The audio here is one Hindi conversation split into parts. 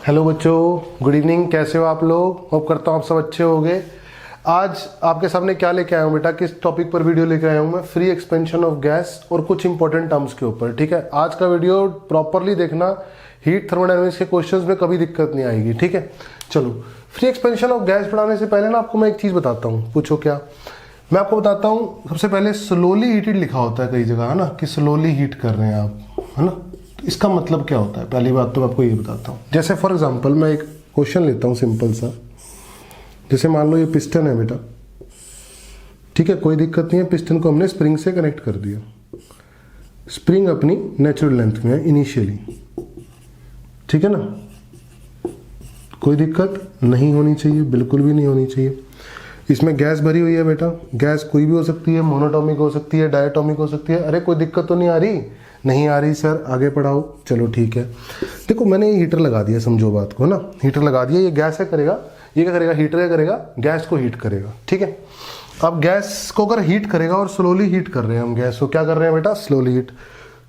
हेलो बच्चों, गुड इवनिंग। कैसे हो आप लोग? होप करता हूँ आप सब अच्छे होंगे। आज आपके सामने क्या लेके आया हूँ बेटा, किस टॉपिक पर वीडियो लेके आया हूँ मैं? फ्री एक्सपेंशन ऑफ गैस और कुछ इंपॉर्टेंट टर्म्स के ऊपर। ठीक है, आज का वीडियो प्रॉपरली देखना, हीट थर्मोडायनेमिक्स के क्वेश्चंस में कभी दिक्कत नहीं आएगी। ठीक है, चलो। फ्री एक्सपेंशन ऑफ गैस पढ़ाने से पहले ना आपको मैं एक चीज़ बताता हूँ। पूछो क्या? मैं आपको बताता हूँ। सबसे पहले स्लोली हीटेड लिखा होता है कई जगह, है ना, कि स्लोली हीट कर रहे हैं आप, है ना। तो इसका मतलब क्या होता है? पहली बात तो मैं आपको ये बताता हूँ। जैसे फॉर एग्जांपल मैं एक क्वेश्चन लेता हूँ सिंपल सा। जैसे मान लो ये पिस्टन है बेटा, ठीक है, कोई दिक्कत नहीं है। पिस्टन को हमने स्प्रिंग से कनेक्ट कर दिया। स्प्रिंग अपनी नेचुरल लेंथ में है इनिशियली, ठीक है ना। कोई दिक्कत नहीं होनी चाहिए, बिल्कुल भी नहीं होनी चाहिए। इसमें गैस भरी हुई है बेटा। गैस कोई भी हो सकती है, मोनोटॉमिक हो सकती है, डायटॉमिक हो सकती है। अरे कोई दिक्कत तो नहीं आ रही? नहीं आ रही सर, आगे पढ़ाओ। चलो ठीक है। देखो मैंने ये हीटर लगा दिया, समझो बात को ना। हीटर लगा दिया, ये गैस है करेगा, ये क्या करेगा? हीटर क्या करेगा? गैस को हीट करेगा। ठीक है, अब गैस को अगर हीट करेगा और स्लोली हीट कर रहे हैं हम गैस को, क्या कर रहे हैं बेटा? Slowly heat.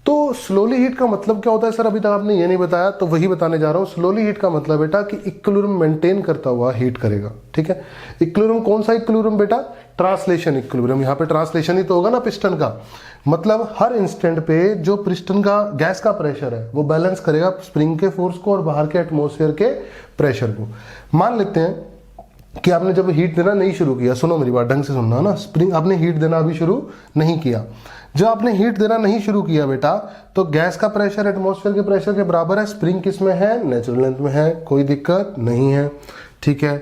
तो स्लोली हीट का मतलब क्या होता है सर? अभी तक आपने ये नहीं बताया, तो वही बताने जा रहा हूँ। स्लोली हीट का मतलब बेटा कि इक्विलिब्रियम मेंटेन करता हुआ हीट करेगा। ठीक है, इक्विलिब्रियम कौन सा इक्विलिब्रियम बेटा? Translation equilibrium. यहाँ पे ट्रांसलेशन ही तो होगा ना पिस्टन का। मतलब हर इंस्टेंट पे जो पिस्टन का गैस का प्रेशर है वो बैलेंस करेगा स्प्रिंग के फोर्स को और बाहर के एटमॉस्फेयर के प्रेशर को। मान लेते हैं कि आपने जब हीट देना नहीं शुरू किया, सुनो मेरी बात ढंग से सुनना ना, स्प्रिंग आपने हीट देना अभी शुरू नहीं किया। जब आपने हीट देना नहीं शुरू किया बेटा, तो गैस का प्रेशर एटमॉस्फेयर के प्रेशर के बराबर है। स्प्रिंग किस में है? नेचुरल लेंथ में है। कोई दिक्कत नहीं है, ठीक है।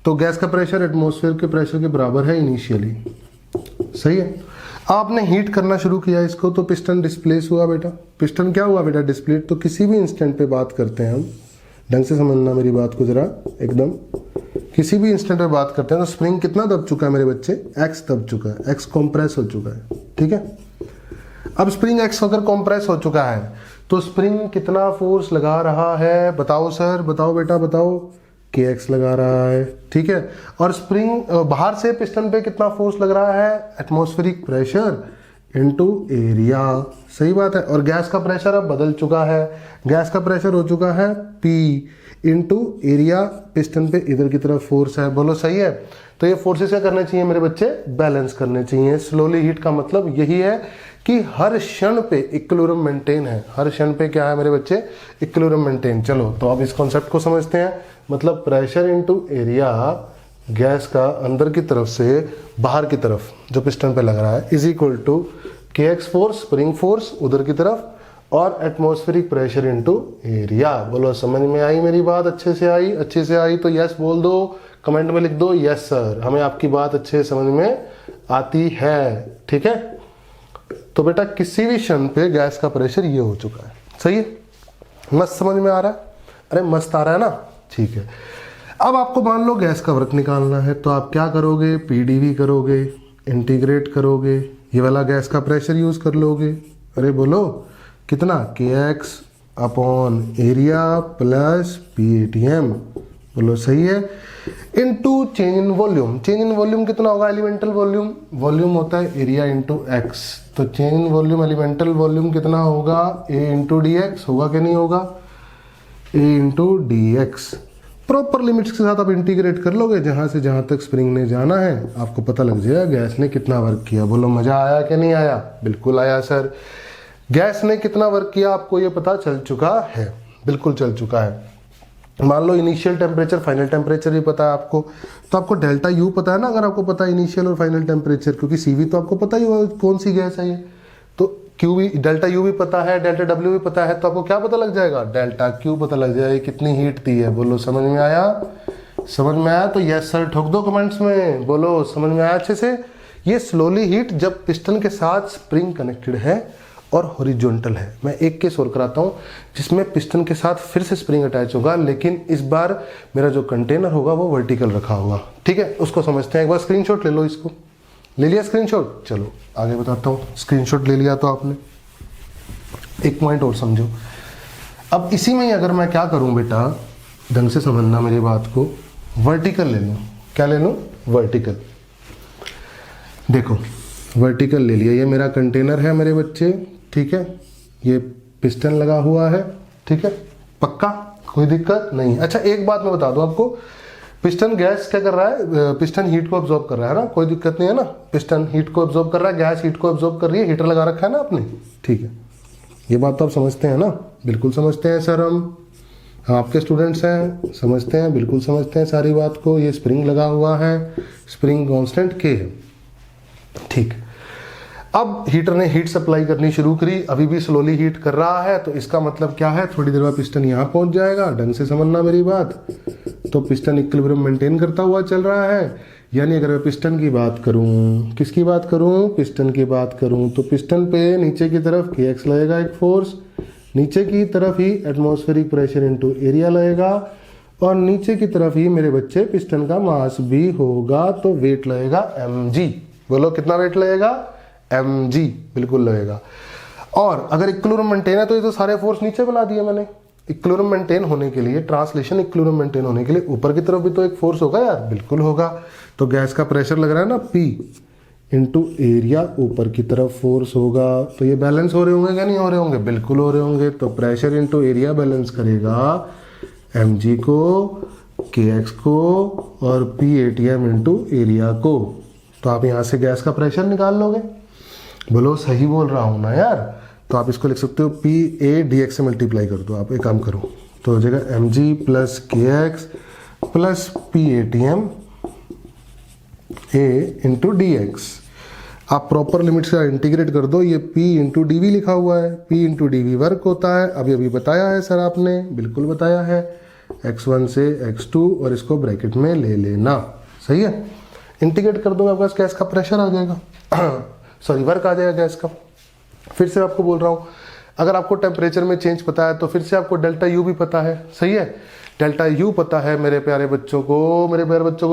तो गैस का प्रेशर एटमॉस्फेयर के प्रेशर के बराबर है इनिशियली, सही है। आपने हीट करना शुरू किया इसको, तो पिस्टन डिस्प्लेस हुआ बेटा। पिस्टन क्या हुआ बेटा? डिस्प्लेट। तो किसी भी इंस्टेंट पे बात करते हैं हम, ढंग से समझना मेरी बात को जरा एकदम। किसी भी इंस्टेंट पे बात करते हैं तो स्प्रिंग कितना दब चुका है मेरे बच्चे? एक्स दब चुका है, एक्स कॉम्प्रेस हो चुका है। ठीक है, अब स्प्रिंग एक्स अगर कॉम्प्रेस हो चुका है तो स्प्रिंग कितना फोर्स लगा रहा है? बताओ सर, बताओ बेटा, बताओ। के एक्स लगा रहा है, ठीक है। और स्प्रिंग बाहर से पिस्टन पे कितना फोर्स लग रहा है? एटमॉस्फेरिक प्रेशर इनटू एरिया, सही बात है। और गैस का प्रेशर अब बदल चुका है। गैस का प्रेशर हो चुका है पी इनटू एरिया। पिस्टन पे इधर की तरफ फोर्स है, बोलो सही है। तो ये फोर्सेस क्या करने चाहिए मेरे बच्चे? बैलेंस करने चाहिए। स्लोली हीट का मतलब यही है कि हर क्षण पे इक्विलिब्रियम मेंटेन है। हर क्षण पे क्या है मेरे बच्चे? Equilibrium maintain. चलो तो अब इस कॉन्सेप्ट को समझते हैं। मतलब प्रेशर इनटू एरिया, गैस का अंदर की तरफ से बाहर की तरफ जो पिस्टन पे लग रहा है, इज इक्वल टू के एक्स फोर्स, स्प्रिंग फोर्स उधर की तरफ, और एटमॉस्फेरिक प्रेशर इनटू एरिया। बोलो समझ में आई मेरी बात? अच्छे से आई? अच्छे से आई तो यस बोल दो, कमेंट में लिख दो यस सर, हमें आपकी बात अच्छे से समझ में आती है। ठीक है, तो बेटा किसी भी क्षण पे गैस का प्रेशर ये हो चुका है, सही है। मस्त समझ में आ रहा है? अरे मस्त आ रहा है ना, ठीक है। अब आपको मान लो गैस का वर्क निकालना है, तो आप क्या करोगे? पीडीवी करोगे, इंटीग्रेट करोगे, ये वाला गैस का प्रेशर यूज कर लोगे। अरे बोलो कितना? के x upon area plus P ATM, बोलो सही है, into change in volume. Change in volume कितना होगा? Elemental volume. वॉल्यूम होता है एरिया इंटू एक्स। तो change in volume, elemental volume कितना होगा? ए इंटू डी एक्स होगा कि नहीं होगा? A into d x. Proper limits के साथ आप इंटीग्रेट कर लोगे, जहां से जहां तक स्प्रिंग ने जाना है आपको पता लग जाएगा गैस ने कितना वर्क किया। बोलो मजा आया कि नहीं आया? बिल्कुल आया सर। गैस ने कितना वर्क किया आपको ये पता चल चुका है, बिल्कुल चल चुका है। मान लो इनिशियल टेम्परेचर, फाइनल टेम्परेचर भी पता है आपको, तो आपको डेल्टा यू पता है ना। अगर आपको पता है इनिशियल और फाइनल टेम्परेचर, क्योंकि सीवी तो आपको पता ही होगा कौन सी गैस है ये, तो क्यू भी, डेल्टा यू भी पता है, डेल्टा डब्ल्यू भी पता है, तो आपको क्या पता लग जाएगा? डेल्टा क्यू पता लग जाएगा कितनी हीट दी है। बोलो समझ में आया? समझ में आया तो यस सर ठोक दो कमेंट्स में। बोलो समझ में आया अच्छे से? ये स्लोली हीट जब पिस्टन के साथ स्प्रिंग कनेक्टेड है और हॉरिजॉन्टल है। मैं एक केस और कराता हूँ जिसमें पिस्टन के साथ फिर से स्प्रिंग अटैच होगा, लेकिन इस बार मेरा जो कंटेनर होगा वो वर्टिकल रखा होगा। ठीक है, उसको समझते हैं। एक बार स्क्रीनशॉट ले लो। इसको ले लिया स्क्रीनशॉट? चलो आगे बताता हूँ। स्क्रीनशॉट ले लिया तो आपने, एक पॉइंट और समझो। अब इसी में ही अगर मैं क्या करूँ बेटा, ढंग से समझना मेरी बात को, वर्टिकल ले लूँ। क्या ले लूँ? वर्टिकल। देखो वर्टिकल ले लिया, ये मेरा कंटेनर है मेरे बच्चे, ठीक है। ये पिस्टन लगा हुआ है, ठीक है, पक्का कोई दिक्कत नहीं। अच्छा एक बात मैं बता दूं आपको, पिस्टन गैस क्या कर रहा है, पिस्टन हीट को ऑब्जॉर्ब कर रहा है ना, कोई दिक्कत नहीं है ना, पिस्टन हीट को ऑब्जॉर्ब कर रहा है, गैस हीट को ऑब्जॉर्ब कर रही है, हीटर लगा रखा है ना आपने, ठीक है। ये बात तो आप समझते हैं ना? बिल्कुल समझते हैं सर, हम आपके स्टूडेंट्स हैं, समझते हैं, बिल्कुल समझते हैं सारी बात को। ये स्प्रिंग लगा हुआ है, स्प्रिंग कांस्टेंट के है, ठीक। अब हीटर ने हीट सप्लाई करनी शुरू करी, अभी भी स्लोली हीट कर रहा है, तो इसका मतलब क्या है, थोड़ी देर बाद पिस्टन यहाँ पहुंच जाएगा। ढंग से समझना मेरी बात। तो पिस्टन इक्विलिब्रियम मेंटेन करता हुआ चल रहा है, यानी अगर मैं पिस्टन की बात करूं, किसकी बात करूं, पिस्टन की बात करूं, तो पिस्टन पे नीचे की तरफ kx लगेगा एक फोर्स, नीचे की तरफ ही एटमॉस्फेरिक प्रेशर इनटू एरिया लगेगा, और नीचे की तरफ ही मेरे बच्चे पिस्टन का मास भी होगा, तो वेट लगेगा mg। बोलो कितना वेट लगेगा, mg बिल्कुल लगेगा। और अगर इक्विलिब्रियम मेंटेन है तो ये तो सारे फोर्स नीचे बना दिए मैंने। इक्विलिब्रियम मेंटेन होने के लिए, ट्रांसलेशन इक्विलिब्रियम मेंटेन होने के लिए ऊपर की तरफ भी तो एक फोर्स होगा यार, बिल्कुल होगा। तो गैस का प्रेशर लग रहा है ना P इंटू एरिया, ऊपर की तरफ फोर्स होगा, तो ये बैलेंस हो रहे होंगे क्या नहीं हो रहे होंगे, बिल्कुल हो रहे होंगे। तो प्रेशर इंटू एरिया बैलेंस करेगा mg को, kx को और PATM इंटू एरिया को। तो आप यहाँ से गैस का प्रेशर निकाल लोगे। बोलो सही बोल रहा हूँ ना यार? तो आप इसको लिख सकते हो PA/dx से मल्टीप्लाई कर दो, आप एक काम करो, तो हो जाएगा mg plus kx plus PATM A into dx। आप प्रॉपर लिमिट से इंटीग्रेट कर दो, ये P इंटू डी लिखा हुआ है, P इंटू डी वर्क होता है, अभी अभी बताया है सर आपने, बिल्कुल बताया है, x1 से x2 और इसको ब्रैकेट में ले लेना, सही है। इंटीग्रेट कर दो, आपके पास गैस का प्रेशर आ जाएगा, सॉरी वर्क आ जाएगा गैस का। फिर से आपको बोल रहा हूँ, अगर आपको टेम्परेचर में चेंज पता है तो फिर से आपको डेल्टा यू भी पता है, सही है। डेल्टा यू पता है मेरे प्यारे बच्चों को,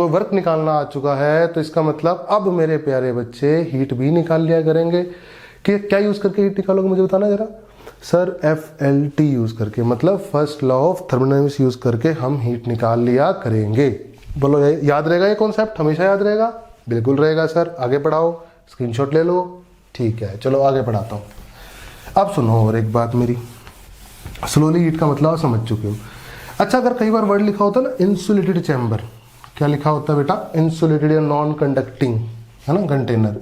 वर्क निकालना आ चुका है, तो इसका मतलब अब मेरे प्यारे बच्चे हीट भी निकाल लिया करेंगे। कि क्या यूज़ करके हीट निकालोगे मुझे बताना जरा। सर FLT यूज़ करके, मतलब first law of thermodynamics use करके हम हीट निकाल लिया करेंगे। बोलो याद रहेगा ये कॉन्सेप्ट, हमेशा याद रहेगा? बिल्कुल रहेगा सर। आगे पढ़ाओ, स्क्रीनशॉट ले लो, ठीक है। चलो आगे पढ़ाता हूँ। अब सुनो और एक बात मेरी, स्लोली हीट का मतलब समझ चुके हो। अच्छा, अगर कई बार वर्ड लिखा होता है ना इंसुलेटेड चैम्बर, क्या लिखा होता है बेटा, इंसुलेटेड या नॉन कंडक्टिंग, है ना, कंटेनर,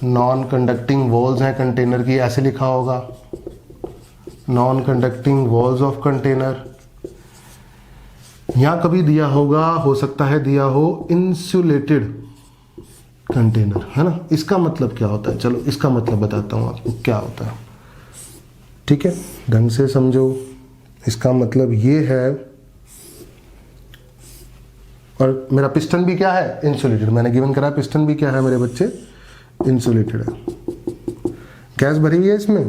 नॉन कंडक्टिंग वॉल्स हैं कंटेनर की, ऐसे लिखा होगा, non conducting walls of container. यहाँ कभी दिया होगा, हो सकता है दिया हो इंसुलेटेड कंटेनर, है ना। इसका मतलब क्या होता है, चलो इसका मतलब बताता हूँ आपको क्या होता है, ठीक है, ढंग से समझो। इसका मतलब ये है, और मेरा पिस्टन भी क्या है, इंसुलेटेड, मैंने गिवन करा पिस्टन भी क्या है मेरे बच्चे, इंसुलेटेड है। गैस भरी हुई है इसमें,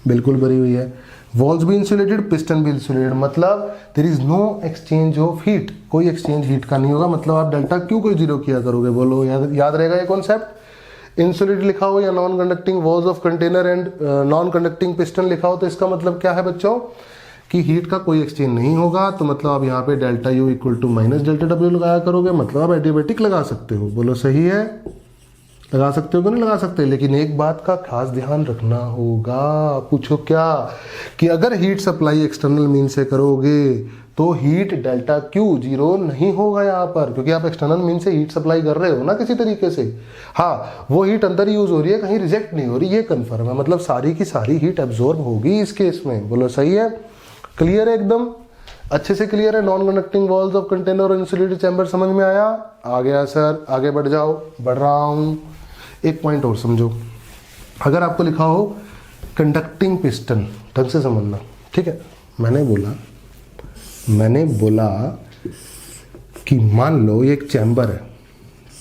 बिल्कुल भरी हुई है। वॉल्स भी इंसुलेटेड, पिस्टन भी इंसुलेटेड, मतलब there is no exchange of heat, कोई एक्सचेंज हीट का नहीं होगा, मतलब आप डेल्टा क्यू को जीरो किया करोगे। बोलो याद रहेगा ये कॉन्सेप्ट। इंसुलेटेड लिखा हो या non conducting walls of container and non conducting piston लिखा हो, तो इसका मतलब क्या है बच्चों कि हीट का कोई एक्सचेंज नहीं होगा। तो मतलब आप यहाँ पे delta U equal to minus delta W लगाया करोगे, मतलब आप एडियाबैटिक लगा सकते हो। बोलो सही है, लगा सकते हो कि नहीं लगा सकते। लेकिन एक बात का खास ध्यान रखना होगा, पूछो क्या, कि अगर हीट सप्लाई एक्सटर्नल मीन से करोगे तो हीट डेल्टा क्यू जीरो नहीं होगा यहाँ पर, क्योंकि आप एक्सटर्नल मीन से हीट सप्लाई कर रहे हो ना किसी तरीके से। हाँ, वो हीट अंदर यूज हो रही है, कहीं रिजेक्ट नहीं हो रही, ये कन्फर्म है, मतलब सारी की सारी हीट एब्जॉर्ब होगी इस केस में। बोलो सही है, क्लियर है, एकदम अच्छे से क्लियर है। Non conducting walls of container और इंसुलेटेड चैम्बर समझ में आया? आ गया सर, आगे बढ़ जाओ, बढ़ रहा हूँ। एक पॉइंट और समझो, अगर आपको लिखा हो कंडक्टिंग पिस्टन, ढंग से समझना, ठीक है। मैंने बोला कि मान लो ये एक चैम्बर है,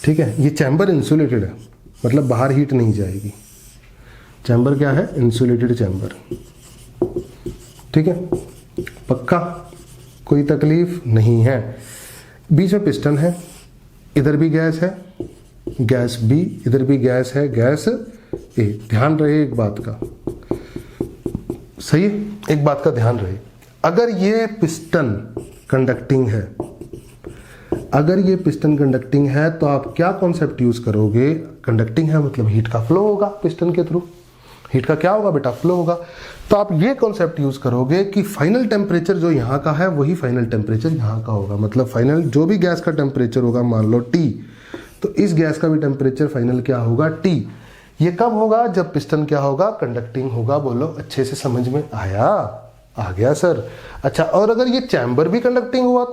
ठीक है, ये चैम्बर इंसुलेटेड है, मतलब बाहर हीट नहीं जाएगी। चैम्बर क्या है, इंसुलेटेड चैम्बर, ठीक है, पक्का, कोई तकलीफ नहीं है। बीच में पिस्टन है, इधर भी गैस है, गैस बी, इधर भी गैस है, गैस ए। ध्यान रहे एक बात का, सही है, एक बात का ध्यान रहे। अगर ये पिस्टन कंडक्टिंग है, अगर ये पिस्टन कंडक्टिंग है तो आप क्या कॉन्सेप्ट यूज करोगे, कंडक्टिंग है मतलब हीट का फ्लो होगा पिस्टन के थ्रू, हीट का क्या होगा बेटा, फ्लो होगा। तो आप ये कॉन्सेप्ट यूज करोगे कि फाइनल टेम्परेचर जो यहाँ का है वही फाइनल टेम्परेचर यहाँ का होगा। मतलब फाइनल जो भी गैस का टेम्परेचर होगा, मान लो T, तो इस गैस का भी टेम्परेचर फाइनल क्या होगा, T। ये कब होगा, जब पिस्टन क्या होगा, कंडक्टिंग होगा। बोलो अच्छे से समझ में आया? आ गया सर। अच्छा, और अगर ये चैम्बर भी कंडक्टिंग हुआ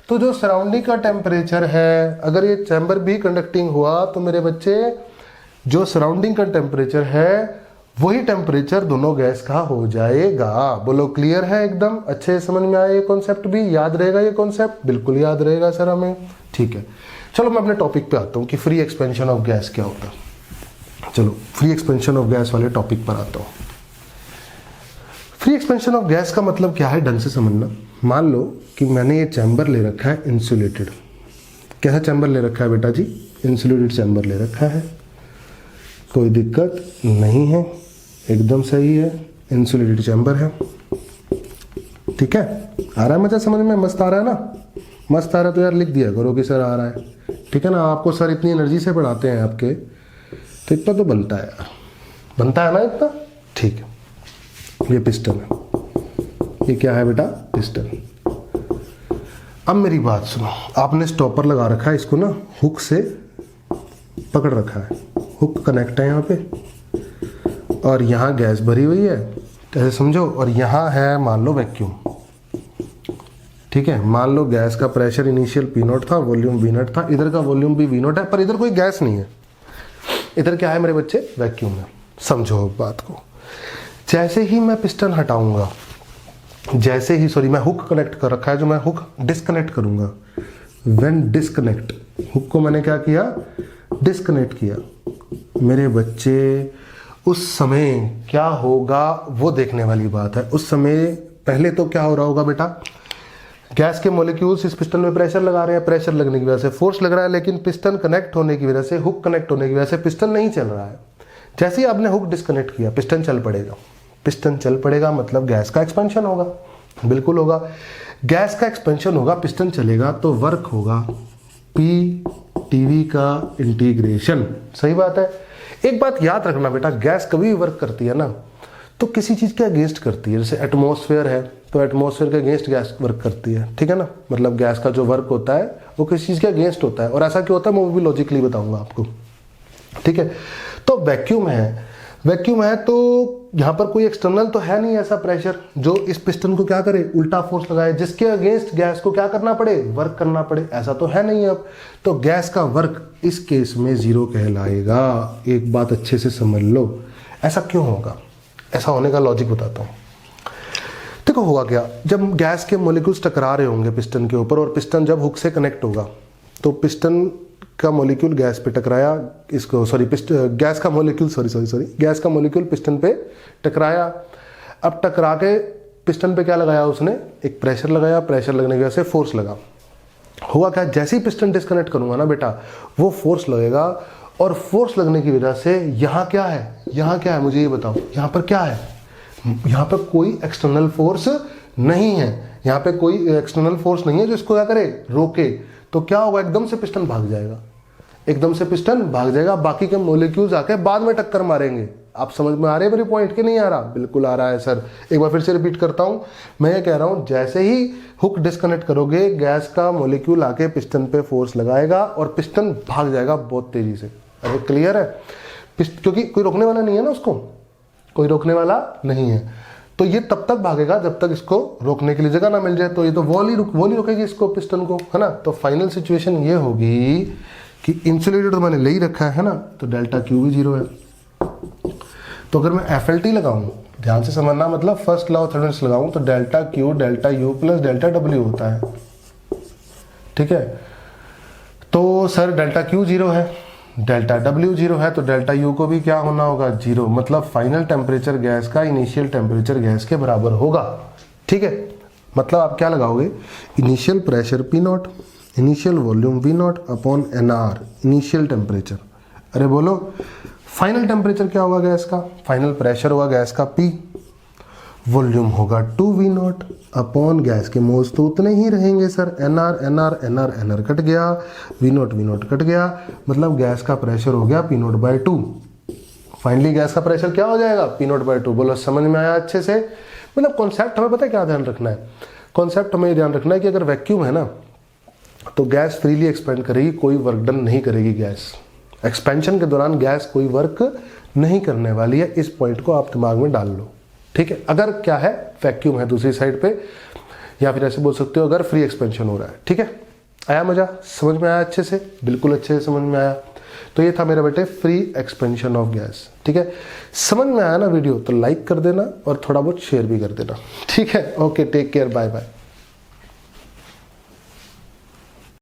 तो जो सराउंडिंग का टेम्परेचर है, अगर ये चैम्बर भी कंडक्टिंग हुआ तो मेरे बच्चे जो सराउंडिंग का टेम्परेचर है वही टेम्परेचर दोनों गैस का हो जाएगा। बोलो क्लियर है एकदम? अच्छे समझ में आया? ये कॉन्सेप्ट भी याद रहेगा? ये कॉन्सेप्ट बिल्कुल याद रहेगा सर हमें। ठीक है, चलो मैं अपने टॉपिक पे आता हूँ कि फ्री एक्सपेंशन ऑफ गैस क्या होता है। चलो फ्री एक्सपेंशन ऑफ गैस वाले टॉपिक पर आता हूँ। फ्री एक्सपेंशन ऑफ गैस का मतलब क्या है, ढंग से समझना। मान लो कि मैंने ये चैम्बर ले रखा है इंसुलेटेड। कैसा चैम्बर ले रखा है बेटा जी? इंसुलेटेड चैम्बर ले रखा है, कोई दिक्कत नहीं है, एकदम सही है, इंसुलेटेड चैम्बर है। ठीक है, आ रहा है मजा समझ में? मस्त आ रहा है ना? मस्त आ रहा है तो यार लिख दिया करो कि सर आ रहा है। ठीक है ना, आपको सर इतनी एनर्जी से पढ़ाते हैं आपके, तो इतना तो बनता है यार, बनता है ना इतना? ठीक है, ये पिस्टन है। ये क्या है बेटा? पिस्टन। अब मेरी बात सुनो, आपने स्टॉपर लगा रखा है, इसको ना हुक से पकड़ रखा है, हुक कनेक्ट है यहाँ पे, और यहाँ गैस भरी हुई है, ऐसे समझो। और यहाँ है मान लो वैक्यूम। ठीक है, मान लो गैस का प्रेशर इनिशियल P0 था, वॉल्यूम V0 था, इधर का वॉल्यूम भी V0 है, पर इधर कोई गैस नहीं है। इधर क्या है मेरे बच्चे? वैक्यूम है। समझो बात को। जैसे ही मैं पिस्टन हटाऊंगा, जैसे ही, सॉरी, मैं हुक कनेक्ट कर रखा है, जो मैं हुक डिस्कनेक्ट करूंगा, व्हेन डिस्कनेक्ट, हुक को मैंने क्या किया? डिस्कनेक्ट किया। मेरे बच्चे उस समय क्या होगा वो देखने वाली बात है। उस समय पहले तो क्या हो रहा होगा बेटा? गैस के मॉलिक्यूल्स इस पिस्टन में प्रेशर लगा रहे हैं, प्रेशर लगने की वजह से फोर्स लग रहा है, लेकिन पिस्टन कनेक्ट होने की वजह से, हुक कनेक्ट होने की वजह से पिस्टन नहीं चल रहा है। जैसे ही आपने हुक डिस्कनेक्ट किया, पिस्टन चल पड़ेगा। पिस्टन चल पड़ेगा मतलब गैस का एक्सपेंशन होगा, बिल्कुल होगा। गैस का एक्सपेंशन होगा, पिस्टन चलेगा तो वर्क होगा P/TV का इंटीग्रेशन। सही बात है। एक बात याद रखना बेटा, गैस कभी भी वर्क करती है ना तो किसी चीज़ के अगेंस्ट करती है। जैसे एटमॉस्फेयर है तो एटमॉस्फेयर के अगेंस्ट गैस वर्क करती है, ठीक है ना? मतलब गैस का जो वर्क होता है वो किसी चीज़ के अगेंस्ट होता है। और ऐसा क्यों होता है मैं वो भी लॉजिकली बताऊंगा आपको, ठीक है? तो वैक्यूम है, वैक्यूम है तो यहाँ पर कोई एक्सटर्नल तो है नहीं ऐसा प्रेशर जो इस पिस्टन को क्या करे, उल्टा फोर्स लगाए, जिसके अगेंस्ट गैस को क्या करना पड़े, वर्क करना पड़े। ऐसा तो है नहीं अब। तो गैस का वर्क इस केस में जीरो कहलाएगा। एक बात अच्छे से समझ लो, ऐसा क्यों होगा? ऐसा होने का लॉजिक बताता हूँ। देखो होगा क्या, जब गैस के मॉलिक्यूल्स टकरा रहे होंगे पिस्टन के ऊपर, और पिस्टन जब हुक से कनेक्ट होगा तो पिस्टन का मॉलिक्यूल गैस पे टकराया, इसको सॉरी गैस का मॉलिक्यूल गैस का मॉलिक्यूल पिस्टन पे टकराया। अब टकरा के पिस्टन पे क्या लगाया उसने? एक प्रेशर लगाया, प्रेशर लगने की वजह से फोर्स लगा। हुआ क्या, जैसे ही पिस्टन डिस्कनेक्ट करूंगा ना बेटा, वो फोर्स लगेगा, और फोर्स लगने की वजह से यहाँ क्या है, यहाँ क्या है मुझे ये बताओ, यहाँ पर क्या है? यहाँ पर कोई एक्सटर्नल फोर्स नहीं है, यहाँ पे कोई एक्सटर्नल फोर्स नहीं है जो इसको क्या करे, रोके। तो क्या होगा, एकदम से पिस्टन भाग जाएगा, एकदम से पिस्टन भाग जाएगा। बाकी के मॉलिक्यूल्स आके बाद में टक्कर मारेंगे। आप समझ में आ रहे हैं मेरी पॉइंट कि नहीं आ रहा? बिल्कुल आ रहा है सर। एक बार फिर से रिपीट करता हूं, मैं ये कह रहा हूं जैसे ही हुक डिस्कनेक्ट करोगे, गैस का मॉलिक्यूल आके पिस्टन पे फोर्स लगाएगा और पिस्टन भाग जाएगा बहुत तेजी से। अरे क्लियर है? क्योंकि कोई रोकने वाला नहीं है ना उसको, कोई रोकने वाला नहीं है। तो ये तब तक भागेगा जब तक इसको रोकने के लिए जगह ना मिल जाए। तो ये तो वॉल ही रोकेगी इसको, पिस्टन को, है ना? तो फाइनल सिचुएशन ये होगी कि इंसुलेटेड तो मैंने ले ही रखा है ना, तो डेल्टा क्यू भी जीरो है। तो अगर मैं FLT लगाऊं, ध्यान से समझना, मतलब फर्स्ट लॉ ऑफ थर्मोडायनामिक्स लगाऊं, तो delta Q delta U plus delta W होता है, ठीक है? तो सर डेल्टा क्यू जीरो है, डेल्टा डब्ल्यू जीरो है, तो डेल्टा यू को भी क्या होना होगा, जीरो। मतलब फाइनल टेम्परेचर गैस का इनिशियल टेम्परेचर गैस के बराबर होगा, ठीक है? मतलब आप क्या लगाओगे, initial pressure P0, initial volume V0 upon NR, initial temperature. अरे बोलो, फाइनल टेम्परेचर क्या होगा गैस का, फाइनल प्रेशर होगा गैस का P, वॉल्यूम होगा 2V0 अपॉन गैस के मोल्स तो उतने ही रहेंगे सर, NR कट गया, V0 कट गया, मतलब गैस का प्रेशर हो गया P0/2। फाइनली गैस का प्रेशर क्या हो जाएगा, P0/2। बोलो समझ में आया अच्छे से। मतलब कॉन्सेप्ट हमें पता है क्या ध्यान रखना है, कॉन्सेप्ट हमें ध्यान रखना है कि अगर वैक्यूम है ना तो गैस फ्रीली एक्सपेंड करेगी, कोई वर्क डन नहीं करेगी गैस। एक्सपेंशन के दौरान गैस कोई वर्क नहीं करने वाली है, इस पॉइंट को आप दिमाग में डाल लो, ठीक है। अगर क्या है, वैक्यूम है दूसरी साइड पे, या फिर ऐसे बोल सकते हो अगर फ्री एक्सपेंशन हो रहा है, ठीक है। आया मजा, समझ में आया अच्छे से, बिल्कुल अच्छे से समझ में आया। तो ये था मेरे बेटे फ्री एक्सपेंशन ऑफ गैस, ठीक है। समझ में आया ना वीडियो तो लाइक कर देना और थोड़ा बहुत शेयर भी कर देना, ठीक है। Okay, take care, bye bye.